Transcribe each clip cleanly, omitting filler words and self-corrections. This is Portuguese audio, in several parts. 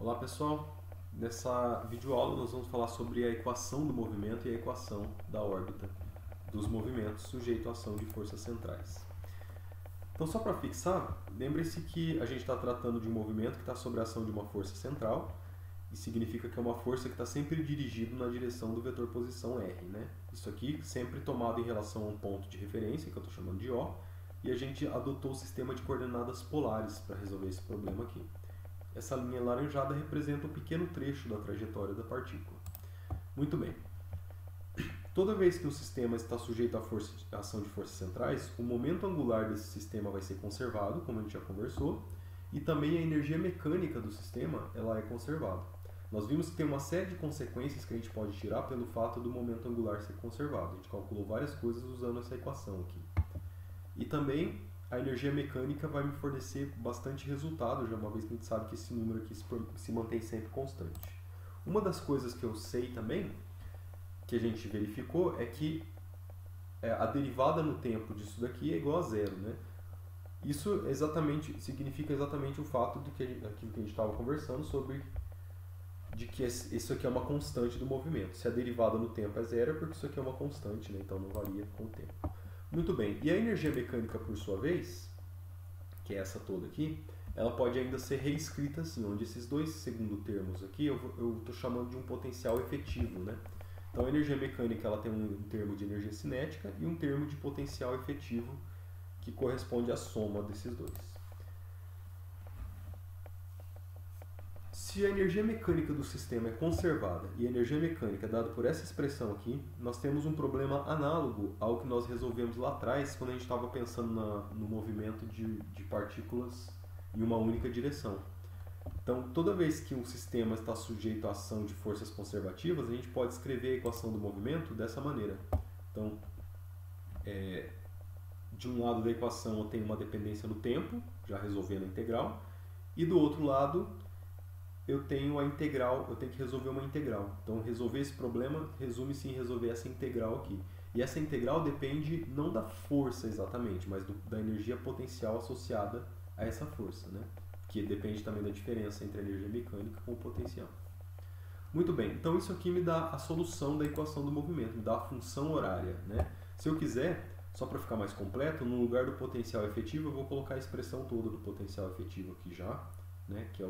Olá pessoal, nessa videoaula nós vamos falar sobre a equação do movimento e a equação da órbita dos movimentos sujeito à ação de forças centrais. Então só para fixar, lembre-se que a gente está tratando de um movimento que está sob a ação de uma força central e significa que é uma força que está sempre dirigida na direção do vetor posição R, né? Isso aqui sempre tomado em relação a um ponto de referência, que eu estou chamando de O, e a gente adotou o sistema de coordenadas polares para resolver esse problema aqui. Essa linha laranjada representa um pequeno trecho da trajetória da partícula. Muito bem. Toda vez que um sistema está sujeito à ação de forças centrais, o momento angular desse sistema vai ser conservado, como a gente já conversou, e também a energia mecânica do sistema ela é conservada. Nós vimos que tem uma série de consequências que a gente pode tirar pelo fato do momento angular ser conservado. A gente calculou várias coisas usando essa equação aqui. E também a energia mecânica vai me fornecer bastante resultado, já uma vez que a gente sabe que esse número aqui se mantém sempre constante. Uma das coisas que eu sei também, que a gente verificou, é que a derivada no tempo disso daqui é igual a zero, né? Isso significa exatamente o fato de que aquilo que a gente estava conversando sobre de que isso aqui é uma constante do movimento. Se a derivada no tempo é zero, é porque isso aqui é uma constante, né? Então não varia com o tempo. Muito bem, e a energia mecânica, por sua vez, que é essa toda aqui, ela pode ainda ser reescrita assim, onde esses dois segundos termos aqui eu estou chamando de um potencial efetivo, né? Então a energia mecânica ela tem um termo de energia cinética e um termo de potencial efetivo que corresponde à soma desses dois. Se a energia mecânica do sistema é conservada e a energia mecânica é dada por essa expressão aqui, nós temos um problema análogo ao que nós resolvemos lá atrás quando a gente estava pensando no movimento de partículas em uma única direção. Então, toda vez que um sistema está sujeito à ação de forças conservativas, a gente pode escrever a equação do movimento dessa maneira. Então, de um lado da equação eu tenho uma dependência no tempo, já resolvendo a integral, e do outro lado eu tenho a integral, eu tenho que resolver uma integral. Então, resolver esse problema resume-se em resolver essa integral aqui. E essa integral depende não da força exatamente, mas da energia potencial associada a essa força, né? Que depende também da diferença entre a energia mecânica com o potencial. Muito bem, então isso aqui me dá a solução da equação do movimento, me dá a função horária, né? Se eu quiser, só para ficar mais completo, no lugar do potencial efetivo eu vou colocar a expressão toda do potencial efetivo aqui já, né, que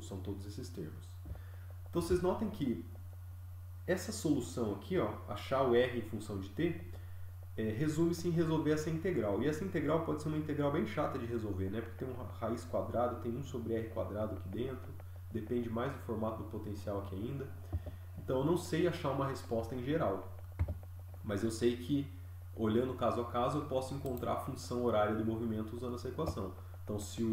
são todos esses termos. Então vocês notem que essa solução aqui, ó, achar o R em função de t, resume-se em resolver essa integral. E essa integral pode ser uma integral bem chata de resolver, né, porque tem uma raiz quadrada, tem 1 sobre R quadrado aqui dentro, depende mais do formato do potencial aqui ainda. Então eu não sei achar uma resposta em geral, mas eu sei que, olhando caso a caso, eu posso encontrar a função horária do movimento usando essa equação. Então se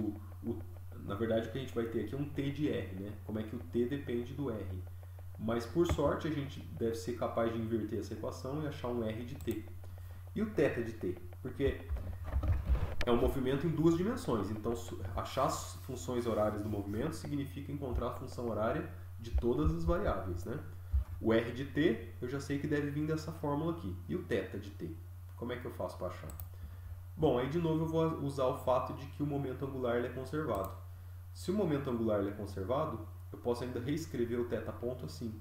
na verdade, o que a gente vai ter aqui é um t de r, né? Como é que o t depende do r. Mas, por sorte, a gente deve ser capaz de inverter essa equação e achar um r de t. E o θ de t? Porque é um movimento em duas dimensões. Então, achar as funções horárias do movimento significa encontrar a função horária de todas as variáveis, né? O r de t, eu já sei que deve vir dessa fórmula aqui. E o θ de t? Como é que eu faço para achar? Bom, aí de novo eu vou usar o fato de que o momento angular ele é conservado. Se o momento angular ele é conservado, eu posso ainda reescrever o θ ponto assim,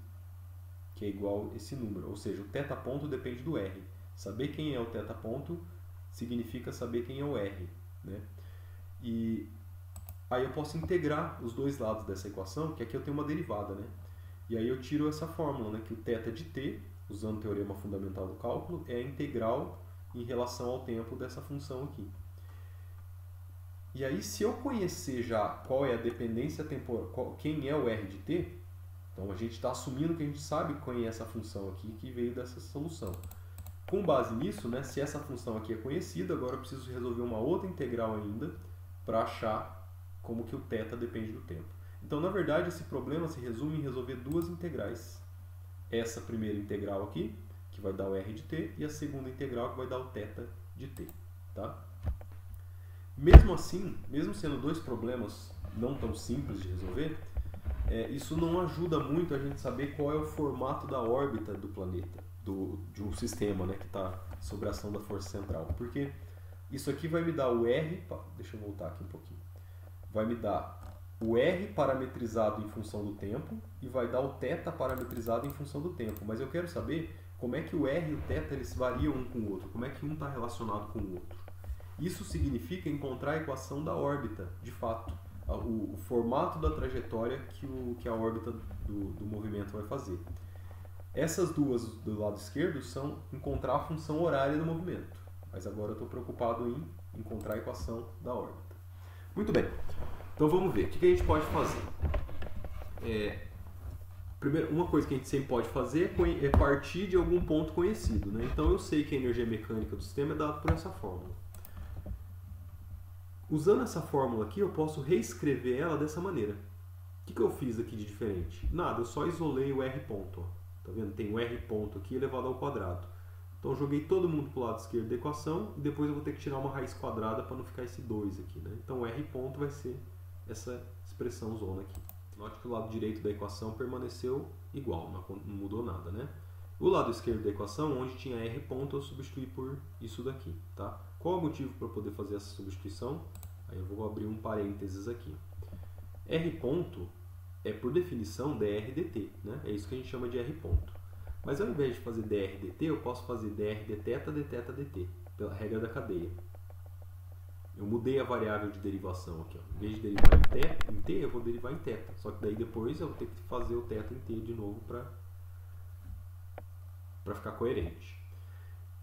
que é igual a esse número. Ou seja, o θ ponto depende do r. Saber quem é o θ ponto significa saber quem é o r, né? E aí eu posso integrar os dois lados dessa equação, que aqui eu tenho uma derivada, né? E aí eu tiro essa fórmula, né, que o θ de t, usando o teorema fundamental do cálculo, é a integral em relação ao tempo dessa função aqui. E aí, se eu conhecer já qual é a dependência temporal, quem é o r de t, então a gente está assumindo que a gente sabe quem é essa função aqui que veio dessa solução. Com base nisso, né, se essa função aqui é conhecida, agora eu preciso resolver uma outra integral ainda para achar como que o θ depende do tempo. Então, na verdade, esse problema se resume em resolver duas integrais. Essa primeira integral aqui, que vai dar o r de t, e a segunda integral que vai dar o θ de t. Tá? Mesmo assim, mesmo sendo dois problemas não tão simples de resolver, isso não ajuda muito a gente saber qual é o formato da órbita do planeta, de um sistema, né, que está sob a ação da força central. Porque isso aqui vai me dar o R, deixa eu voltar aqui um pouquinho, vai me dar o R parametrizado em função do tempo e vai dar o θ parametrizado em função do tempo. Mas eu quero saber como é que o R e o θ eles variam um com o outro, como é que um está relacionado com o outro. Isso significa encontrar a equação da órbita, de fato, o formato da trajetória que a órbita do movimento vai fazer. Essas duas do lado esquerdo são encontrar a função horária do movimento, mas agora eu estou preocupado em encontrar a equação da órbita. Muito bem, então vamos ver, o que a gente pode fazer? Primeiro, uma coisa que a gente sempre pode fazer é partir de algum ponto conhecido, né? Então eu sei que a energia mecânica do sistema é dada por essa fórmula. Usando essa fórmula aqui, eu posso reescrever ela dessa maneira. O que eu fiz aqui de diferente? Nada, eu só isolei o R ponto. Ó. Tá vendo? Tem o R ponto aqui elevado ao quadrado. Então eu joguei todo mundo para o lado esquerdo da equação e depois eu vou ter que tirar uma raiz quadrada para não ficar esse 2 aqui, né? Então o R ponto vai ser essa expressão zona aqui. Note que o lado direito da equação permaneceu igual, não mudou nada, né? O lado esquerdo da equação, onde tinha R ponto, eu substituí por isso daqui, tá? Qual é o motivo para poder fazer essa substituição? Aí eu vou abrir um parênteses aqui. R ponto é, por definição, dr dt, né? É isso que a gente chama de R ponto. Mas ao invés de fazer dr dt, eu posso fazer dr dθ dt, pela regra da cadeia. Eu mudei a variável de derivação aqui. Ó. Em vez de derivar em t, eu vou derivar em θ. Só que daí depois eu vou ter que fazer o θ em t de novo para ficar coerente.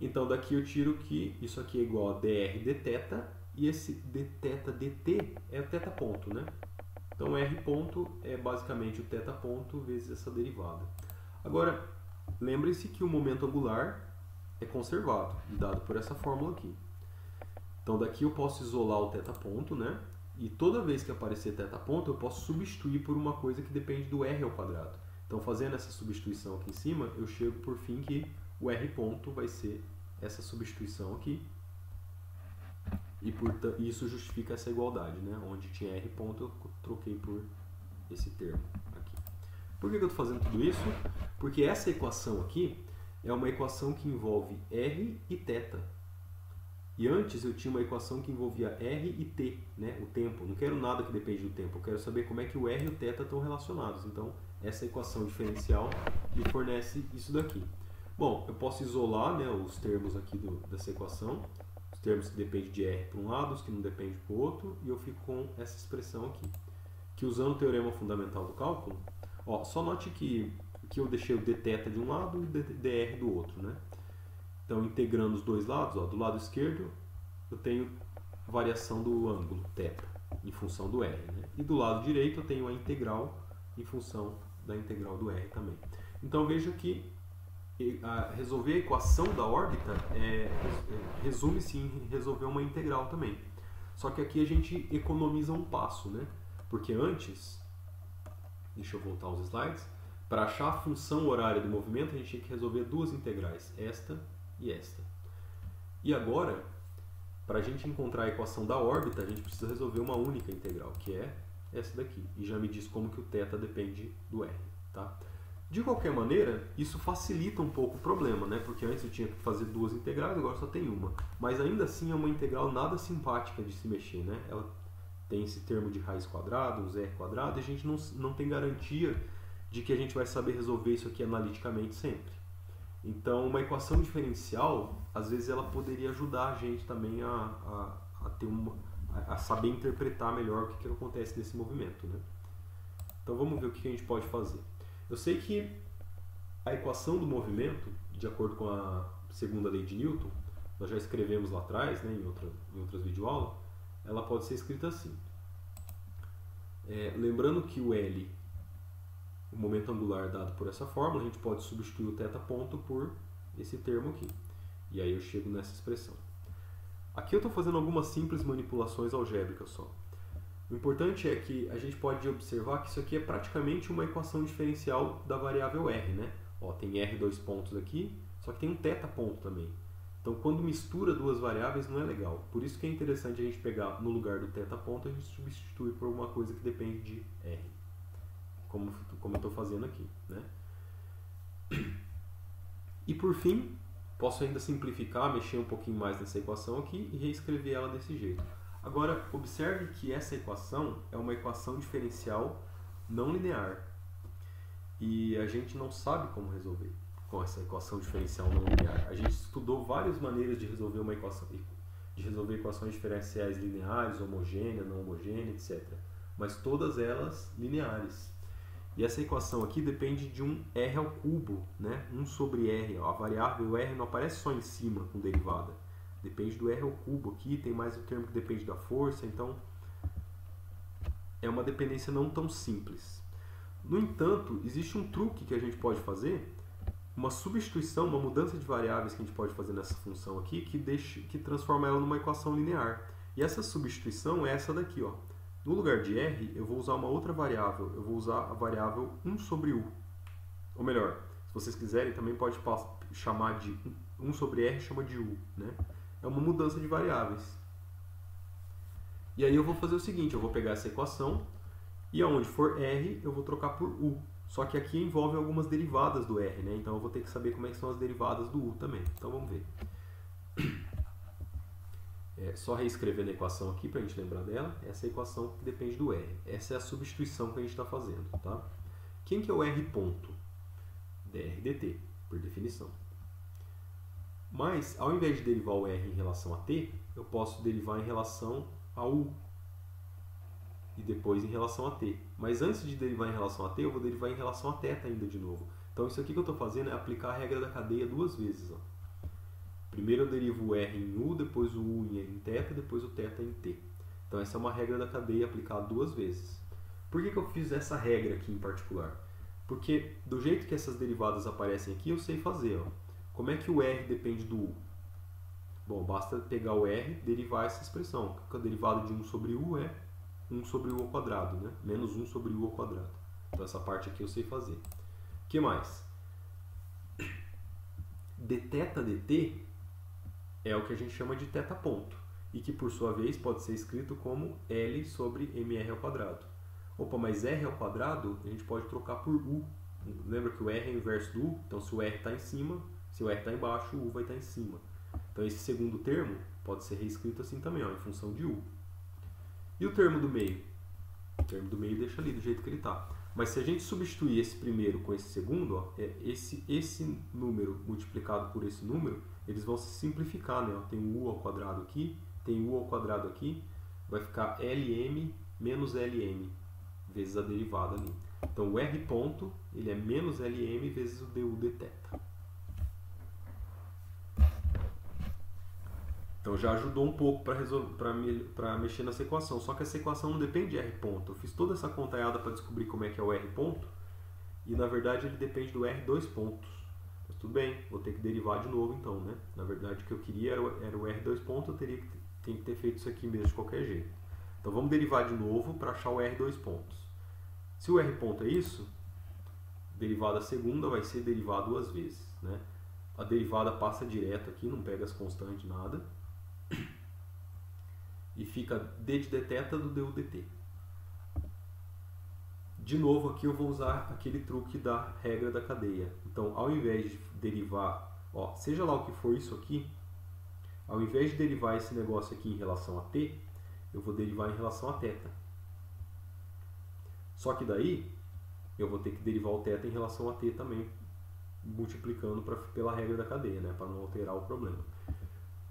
Então daqui eu tiro que isso aqui é igual a dr dθ e esse dθ dt é o θ ponto, né? Então R ponto é basicamente o θ ponto vezes essa derivada. Agora, lembre-se que o momento angular é conservado, dado por essa fórmula aqui. Então daqui eu posso isolar o θ ponto, né? E toda vez que aparecer θ ponto, eu posso substituir por uma coisa que depende do R ao quadrado. Então fazendo essa substituição aqui em cima, eu chego por fim que o R ponto vai ser essa substituição aqui. E isso justifica essa igualdade, né? Onde tinha R ponto, eu troquei por esse termo aqui. Por que eu estou fazendo tudo isso? Porque essa equação aqui é uma equação que envolve R e θ. E antes eu tinha uma equação que envolvia R e t, né? O tempo. Não quero nada que depende do tempo. Eu quero saber como é que o R e o θ estão relacionados. Então, essa equação diferencial me fornece isso daqui. Bom, eu posso isolar, né, os termos aqui dessa equação. Os termos que dependem de R para um lado, os que não dependem para o outro. E eu fico com essa expressão aqui. Que usando o teorema fundamental do cálculo, ó, só note que eu deixei o dθ de um lado e o dr do outro, né? Então, integrando os dois lados, ó, do lado esquerdo, eu tenho a variação do ângulo, θ, em função do R. Né? E do lado direito, eu tenho a integral em função da integral do R também. Então, veja que resolver a equação da órbita resume-se em resolver uma integral também. Só que aqui a gente economiza um passo, né? Porque antes, deixa eu voltar aos slides, para achar a função horária do movimento, a gente tinha que resolver duas integrais, esta e esta. E agora, para a gente encontrar a equação da órbita, a gente precisa resolver uma única integral, que é essa daqui. E já me diz como que o θ depende do R. Tá? De qualquer maneira, isso facilita um pouco o problema, né? Porque antes eu tinha que fazer duas integrais, agora só tem uma. Mas ainda assim é uma integral nada simpática de se mexer, né? Ela tem esse termo de raiz quadrada, os R quadrado, e a gente não tem garantia de que a gente vai saber resolver isso aqui analiticamente sempre. Então, uma equação diferencial, às vezes ela poderia ajudar a gente também a saber interpretar melhor o que acontece nesse movimento, né? Então, vamos ver o que a gente pode fazer. Eu sei que a equação do movimento, de acordo com a segunda lei de Newton, nós já escrevemos lá atrás, né, em outras videoaulas, ela pode ser escrita assim. Lembrando que o L, o momento angular dado por essa fórmula, a gente pode substituir o θ ponto por esse termo aqui. E aí eu chego nessa expressão. Aqui eu estou fazendo algumas simples manipulações algébricas só. O importante é que a gente pode observar que isso aqui é praticamente uma equação diferencial da variável R, né? Ó, tem R dois pontos aqui, só que tem um θ ponto também. Então, quando mistura duas variáveis, não é legal. Por isso que é interessante a gente pegar, no lugar do θ ponto, a gente substitui por alguma coisa que depende de R. Como eu estou fazendo aqui, né? E por fim, posso ainda simplificar, mexer um pouquinho mais nessa equação aqui e reescrever ela desse jeito. Agora, observe que essa equação é uma equação diferencial não linear. E a gente não sabe como resolver com essa equação diferencial não linear. A gente estudou várias maneiras de resolver uma equação, de resolver equações diferenciais lineares, homogênea, não homogênea, etc. Mas todas elas lineares. E essa equação aqui depende de um r ao cubo, né? 1 sobre r. A variável r não aparece só em cima com derivada. Depende do r ao cubo aqui, tem mais o termo que depende da força, então é uma dependência não tão simples. No entanto, existe um truque que a gente pode fazer, uma substituição, uma mudança de variáveis que a gente pode fazer nessa função aqui, que transforma ela numa equação linear. E essa substituição é essa daqui, ó. No lugar de r, eu vou usar uma outra variável, eu vou usar a variável 1 sobre u. Ou melhor, se vocês quiserem, também pode chamar de 1 sobre r, chama de u, né? É uma mudança de variáveis. E aí eu vou fazer o seguinte, eu vou pegar essa equação e aonde for r, eu vou trocar por u. Só que aqui envolve algumas derivadas do r, né? Então eu vou ter que saber como é que são as derivadas do u também. Então vamos ver. É só reescrever a equação aqui para a gente lembrar dela. Essa é a equação que depende do r. Essa é a substituição que a gente está fazendo, tá? Quem que é o r ponto? dr dt, por definição. Mas, ao invés de derivar o r em relação a t, eu posso derivar em relação a u. E depois em relação a t. Mas antes de derivar em relação a t, eu vou derivar em relação a θ ainda de novo. Então isso aqui que eu estou fazendo é aplicar a regra da cadeia duas vezes. Ó. Primeiro eu derivo o r em u, depois o u em θ, depois o θ em t. Então essa é uma regra da cadeia aplicada duas vezes. Por que eu fiz essa regra aqui em particular? Porque do jeito que essas derivadas aparecem aqui, eu sei fazer. Ó. Como é que o r depende do u? Bom, basta pegar o r e derivar essa expressão. A derivada de 1 sobre u é 1 sobre u ao quadrado, né? Menos 1 sobre u ao quadrado. Então essa parte aqui eu sei fazer. O que mais? dθ dt é o que a gente chama de θ ponto. E que por sua vez pode ser escrito como L sobre mr ao quadrado. Opa, mas r ao quadrado a gente pode trocar por u. Lembra que o r é o inverso do u? Então se o r está em cima, se o r está embaixo, o u vai estar em cima. Então esse segundo termo pode ser reescrito assim também, ó, em função de u. E o termo do meio? O termo do meio deixa ali do jeito que ele está. Mas se a gente substituir esse primeiro com esse segundo, ó, esse número multiplicado por esse número, eles vão se simplificar, né? Ó, tem o u ao quadrado aqui, tem u ao quadrado aqui, vai ficar Lm menos Lm, vezes a derivada ali. Então o r ponto, ele é menos Lm vezes o du dθ. Então já ajudou um pouco para mexer nessa equação. Só que essa equação não depende de r ponto. Eu fiz toda essa contaiada para descobrir como é que é o r ponto. E na verdade ele depende do r dois pontos. Mas tudo bem, vou ter que derivar de novo então, né? Na verdade o que eu queria era o r dois pontos, eu tenho que ter feito isso aqui mesmo de qualquer jeito. Então vamos derivar de novo para achar o r dois pontos. Se o r ponto é isso, derivada segunda vai ser derivar duas vezes, né? A derivada passa direto aqui, não pega as constantes, nada. E fica d de dθ do du dt. De novo aqui eu vou usar aquele truque da regra da cadeia. Então ao invés de derivar, ó, seja lá o que for isso aqui, ao invés de derivar esse negócio aqui em relação a t, eu vou derivar em relação a θ. Só que daí eu vou ter que derivar o θ em relação a t também, multiplicando pela regra da cadeia, né, para não alterar o problema.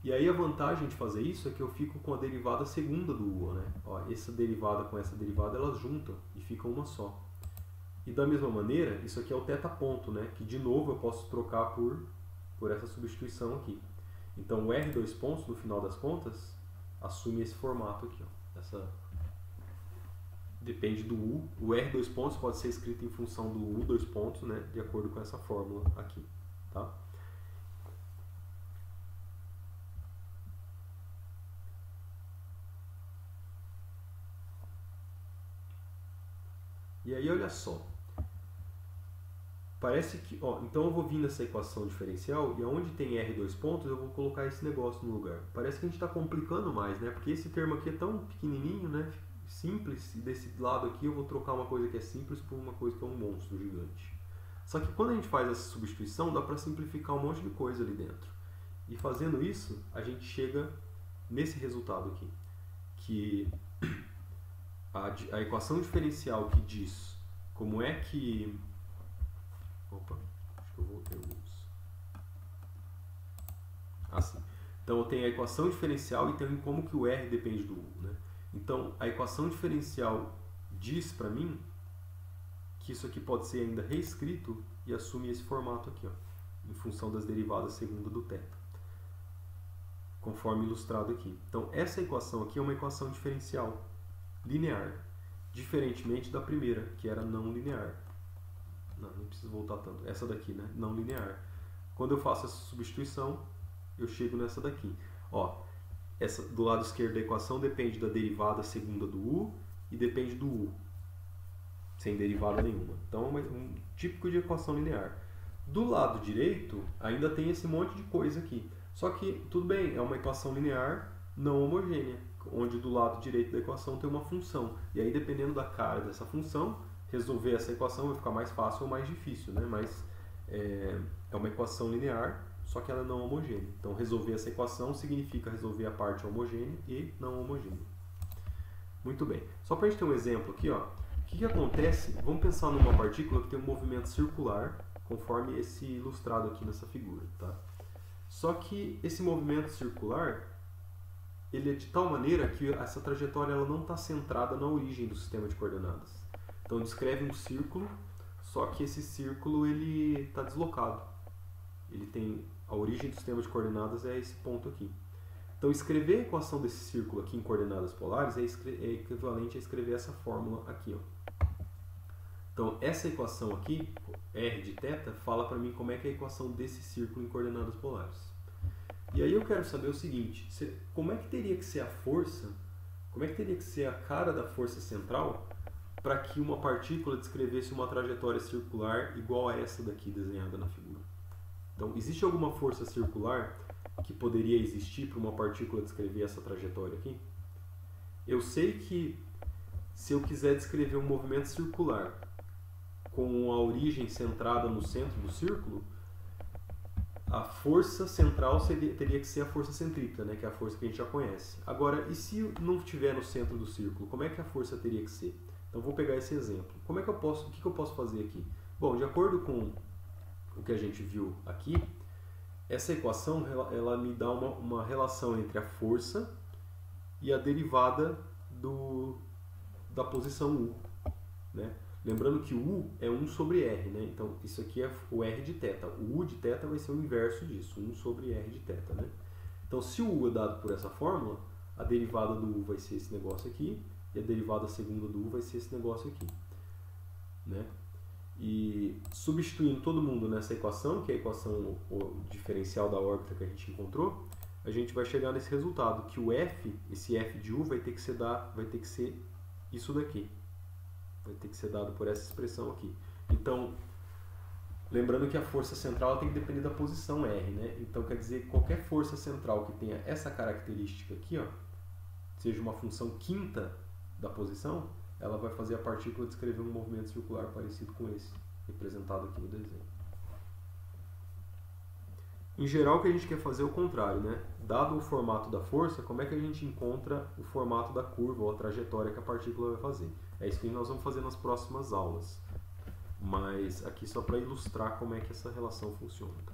E aí a vantagem de fazer isso é que eu fico com a derivada segunda do u, né? Ó, essa derivada com essa derivada elas juntam e ficam uma só. E da mesma maneira, isso aqui é o θ ponto, né? Que de novo eu posso trocar por essa substituição aqui. Então o r dois pontos, no final das contas, assume esse formato aqui, ó. Depende do u. O r dois pontos pode ser escrito em função do u dois pontos, né? De acordo com essa fórmula aqui, tá? E aí, olha só. Parece que... Ó, então eu vou vir nessa equação diferencial e onde tem r dois pontos eu vou colocar esse negócio no lugar. Parece que a gente está complicando mais, né? Porque esse termo aqui é tão pequenininho, né? Simples. E desse lado aqui eu vou trocar uma coisa que é simples por uma coisa que é um monstro gigante. Só que quando a gente faz essa substituição, dá para simplificar um monte de coisa ali dentro. E fazendo isso, a gente chega nesse resultado aqui. que a equação diferencial que diz como é que... Opa, acho que eu voltei alguns. Assim. Então eu tenho a equação diferencial e tenho como que o R depende do U, né? Então a equação diferencial diz para mim que isso aqui pode ser ainda reescrito e assume esse formato aqui, ó, em função das derivadas segunda do θ, conforme ilustrado aqui. Então essa equação aqui é uma equação diferencial linear, diferentemente da primeira, que era não linear. Não preciso voltar tanto. Essa daqui, né? Não linear. Quando eu faço essa substituição, eu chego nessa daqui. Ó, essa do lado esquerdo da equação depende da derivada segunda do U e depende do U, sem derivada nenhuma. Então é um típico de equação linear. Do lado direito, ainda tem esse monte de coisa aqui. Só que, tudo bem, é uma equação linear não homogênea, onde do lado direito da equação tem uma função. E aí, dependendo da cara dessa função, resolver essa equação vai ficar mais fácil ou mais difícil, né? Mas é uma equação linear, só que ela é não homogênea. Então, resolver essa equação significa resolver a parte homogênea e não homogênea. Muito bem. Só para a gente ter um exemplo aqui, ó, o que acontece? Vamos pensar numa partícula que tem um movimento circular, conforme esse ilustrado aqui nessa figura, tá? Só que esse movimento circular, ele é de tal maneira que essa trajetória ela não está centrada na origem do sistema de coordenadas. Então, descreve um círculo, só que esse círculo ele está deslocado. Ele tem a origem do sistema de coordenadas é esse ponto aqui. Então, escrever a equação desse círculo aqui em coordenadas polares é equivalente a escrever essa fórmula aqui, ó. Então, essa equação aqui, R de θ, fala para mim como é que é a equação desse círculo em coordenadas polares. E aí eu quero saber o seguinte, como é que teria que ser a força, como é que teria que ser a cara da força central para que uma partícula descrevesse uma trajetória circular igual a essa daqui desenhada na figura? Então, existe alguma força circular que poderia existir para uma partícula descrever essa trajetória aqui? Eu sei que se eu quiser descrever um movimento circular com a origem centrada no centro do círculo, a força central teria que ser a força centrípeta, né, que é a força que a gente já conhece. Agora, e se não estiver no centro do círculo, como é que a força teria que ser? Então, vou pegar esse exemplo. O que eu posso fazer aqui? Bom, de acordo com o que a gente viu aqui, essa equação ela me dá uma relação entre a força e a derivada da posição U, né? Lembrando que o U é 1 sobre R, né? Então, isso aqui é o R de θ. O U de θ vai ser o inverso disso, 1 sobre R de θ, né? Então, se o U é dado por essa fórmula, a derivada do U vai ser esse negócio aqui, e a derivada segunda do U vai ser esse negócio aqui, né? E substituindo todo mundo nessa equação, que é a equação diferencial da órbita que a gente encontrou, a gente vai chegar nesse resultado, que o F, esse F de U vai ter que ser isso daqui. Vai ter que ser dado por essa expressão aqui. Então, lembrando que a força central tem que depender da posição R, né? Então, quer dizer, qualquer força central que tenha essa característica aqui, ó, seja uma função quinta da posição, ela vai fazer a partícula descrever um movimento circular parecido com esse, representado aqui no desenho. Em geral, o que a gente quer fazer é o contrário, né? Dado o formato da força, como é que a gente encontra o formato da curva ou a trajetória que a partícula vai fazer? É isso que nós vamos fazer nas próximas aulas. Mas aqui só para ilustrar como é que essa relação funciona, tá?